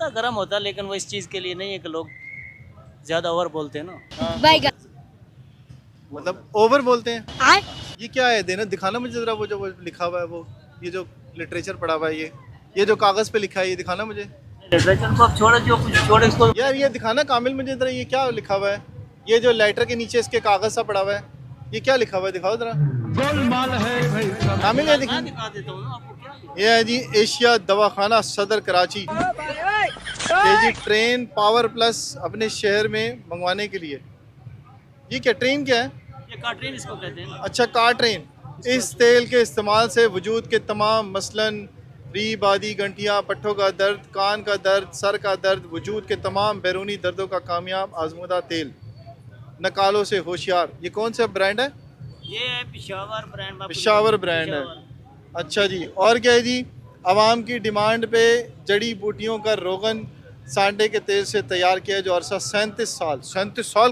है गर्म होता है, लेकिन वो इस चीज़ के लिए नहीं है कि लोग ज़्यादा ओवर बोलते हैं ना। मतलब ओवर बोलते हैं। ये क्या है, देना दिखाना मुझे जरा, वो जो वो लिखा हुआ है, वो ये जो लिटरेचर पढ़ा हुआ है, ये जो कागज पे लिखा है, ये दिखाना मुझे लिटरेचर को आप छोड़ो, जो कुछ छोड़ो इसको। यार। ये दिखाना कामिल मुझे जरा, ये क्या लिखा हुआ है, ये जो लेटर के नीचे इसके कागज सा पड़ा हुआ है, ये क्या लिखा हुआ है, दिखाओ जरा कामिल। ये मैं देखिए, दिखा देता हूँ ना आपको, क्या ये है जी एशिया दवाखाना सदर कराची। ये जी ट्रेन पावर प्लस अपने शहर में मंगवाने के लिए। ये क्या ट्रेन क्या है? ये कार्ट्रेन इसको कहते हैं ना। अच्छा, कार ट्रेन। इस तेल के इस्तेमाल से वजूद के तमाम मसलन रीब, आदि गंठियाँ, पट्ठों का दर्द, कान का दर्द, सर का दर्द, वजूद के तमाम बैरूनी दर्दों का कामयाब आजमूदा तेल, नकालों से होशियार। ये कौन सा ब्रांड है? ये है पिशावर ब्रांड। पेशावर ब्रांड है। अच्छा जी, और क्या है जी? आवाम की डिमांड पे जड़ी बूटियों का रोगन सांडे के तेल से तैयार किया, जो अरसा 37 साल